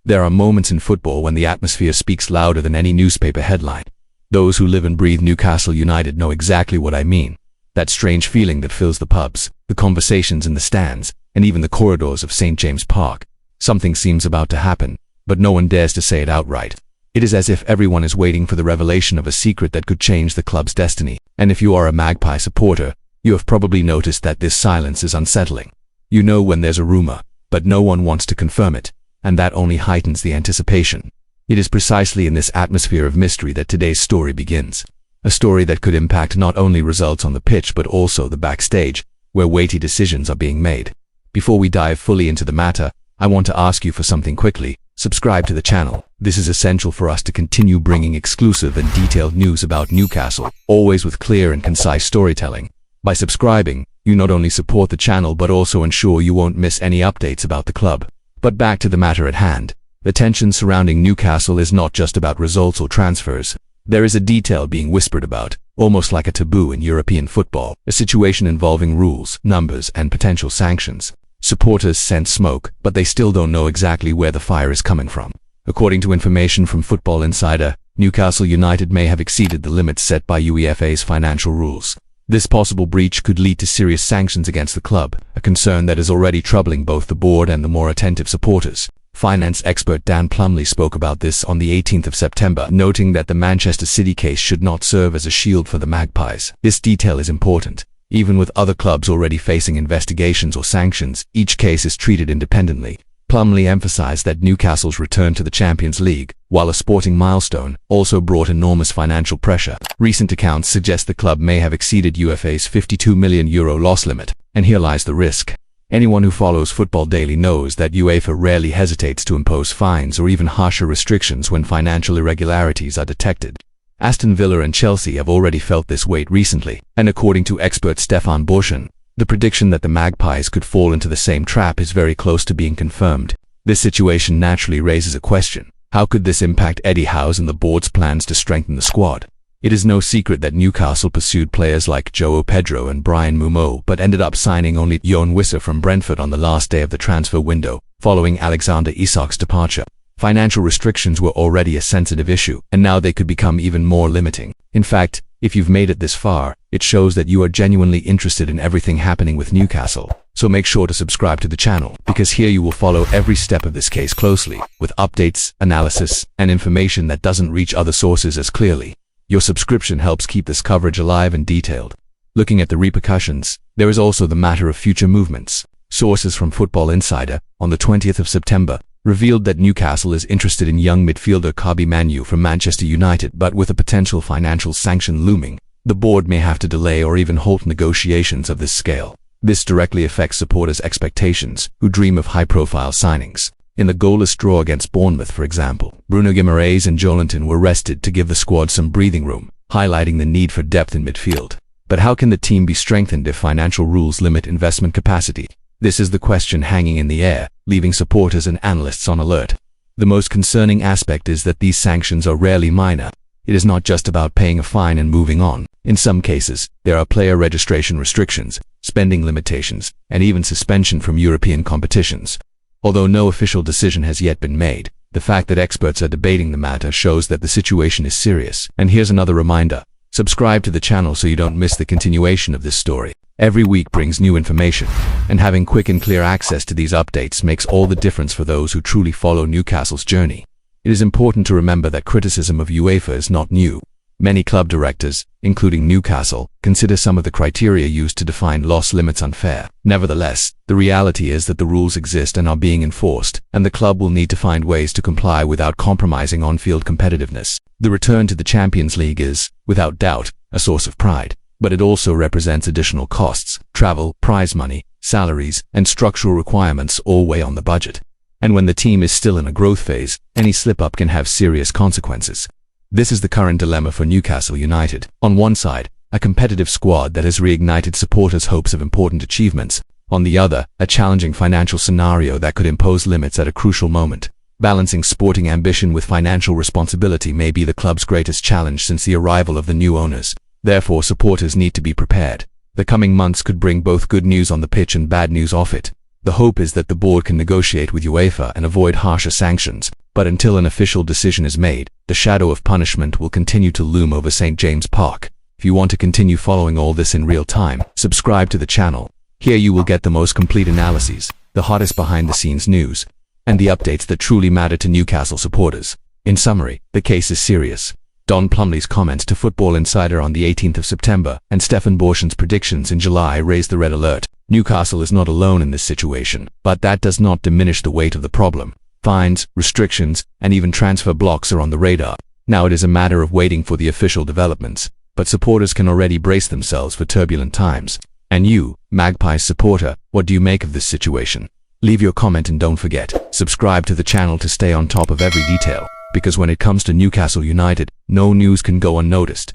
There are moments in football when the atmosphere speaks louder than any newspaper headline. Those who live and breathe Newcastle United know exactly what I mean. That strange feeling that fills the pubs, the conversations in the stands, and even the corridors of St. James Park. Something seems about to happen, but no one dares to say it outright. It is as if everyone is waiting for the revelation of a secret that could change the club's destiny. And if you are a Magpie supporter, you have probably noticed that this silence is unsettling. You know when there's a rumor, but no one wants to confirm it, and that only heightens the anticipation. It is precisely in this atmosphere of mystery that today's story begins. A story that could impact not only results on the pitch but also the backstage, where weighty decisions are being made. Before we dive fully into the matter, I want to ask you for something quickly. Subscribe to the channel. This is essential for us to continue bringing exclusive and detailed news about Newcastle, always with clear and concise storytelling. By subscribing, you not only support the channel but also ensure you won't miss any updates about the club. But back to the matter at hand. The tension surrounding Newcastle is not just about results or transfers. There is a detail being whispered about, almost like a taboo in European football, a situation involving rules, numbers, and potential sanctions. Supporters scent smoke, but they still don't know exactly where the fire is coming from. According to information from Football Insider, Newcastle United may have exceeded the limits set by UEFA's financial rules. This possible breach could lead to serious sanctions against the club, a concern that is already troubling both the board and the more attentive supporters. Finance expert Dan Plumley spoke about this on the 18th of September, noting that the Manchester City case should not serve as a shield for the Magpies. This detail is important. Even with other clubs already facing investigations or sanctions, each case is treated independently. Plumley emphasized that Newcastle's return to the Champions League, while a sporting milestone, also brought enormous financial pressure. Recent accounts suggest the club may have exceeded UEFA's €52 million loss limit, and here lies the risk. Anyone who follows Football Daily knows that UEFA rarely hesitates to impose fines or even harsher restrictions when financial irregularities are detected. Aston Villa and Chelsea have already felt this weight recently, and according to expert Stefan Borschen, the prediction that the Magpies could fall into the same trap is very close to being confirmed. This situation naturally raises a question. How could this impact Eddie Howe's and the board's plans to strengthen the squad? It is no secret that Newcastle pursued players like João Pedro and Brian Mumo but ended up signing only Yoan Wissa from Brentford on the last day of the transfer window, following Alexander Isak's departure. Financial restrictions were already a sensitive issue, and now they could become even more limiting. In fact, if you've made it this far, it shows that you are genuinely interested in everything happening with Newcastle. So make sure to subscribe to the channel, because here you will follow every step of this case closely, with updates, analysis, and information that doesn't reach other sources as clearly. Your subscription helps keep this coverage alive and detailed. Looking at the repercussions, there is also the matter of future movements. Sources from Football Insider, on the 20th of September, revealed that Newcastle is interested in young midfielder Kobbie Mainoo from Manchester United, but with a potential financial sanction looming, the board may have to delay or even halt negotiations of this scale. This directly affects supporters' expectations, who dream of high-profile signings. In the goalless draw against Bournemouth, for example, Bruno Guimaraes and Joelinton were rested to give the squad some breathing room, highlighting the need for depth in midfield. But how can the team be strengthened if financial rules limit investment capacity? This is the question hanging in the air, leaving supporters and analysts on alert. The most concerning aspect is that these sanctions are rarely minor. It is not just about paying a fine and moving on. In some cases, there are player registration restrictions, spending limitations, and even suspension from European competitions. Although no official decision has yet been made, the fact that experts are debating the matter shows that the situation is serious. And here's another reminder. Subscribe to the channel so you don't miss the continuation of this story. Every week brings new information, and having quick and clear access to these updates makes all the difference for those who truly follow Newcastle's journey. It is important to remember that criticism of UEFA is not new. Many club directors, including Newcastle, consider some of the criteria used to define loss limits unfair. Nevertheless, the reality is that the rules exist and are being enforced, and the club will need to find ways to comply without compromising on-field competitiveness. The return to the Champions League is, without doubt, a source of pride, but it also represents additional costs. Travel, prize money, salaries, and structural requirements all weigh on the budget. And when the team is still in a growth phase, any slip-up can have serious consequences. This is the current dilemma for Newcastle United. On one side, a competitive squad that has reignited supporters' hopes of important achievements. On the other, a challenging financial scenario that could impose limits at a crucial moment. Balancing sporting ambition with financial responsibility may be the club's greatest challenge since the arrival of the new owners. Therefore, supporters need to be prepared. The coming months could bring both good news on the pitch and bad news off it. The hope is that the board can negotiate with UEFA and avoid harsher sanctions, but until an official decision is made, the shadow of punishment will continue to loom over St. James Park. If you want to continue following all this in real time, subscribe to the channel. Here you will get the most complete analyses, the hottest behind-the-scenes news, and the updates that truly matter to Newcastle supporters. In summary, the case is serious. Don Plumley's comments to Football Insider on the 18th of September and Stefan Borschen's predictions in July raised the red alert. Newcastle is not alone in this situation, but that does not diminish the weight of the problem. Fines, restrictions, and even transfer blocks are on the radar. Now it is a matter of waiting for the official developments, but supporters can already brace themselves for turbulent times. And you, Magpies supporter, what do you make of this situation? Leave your comment and don't forget, subscribe to the channel to stay on top of every detail, because when it comes to Newcastle United, no news can go unnoticed.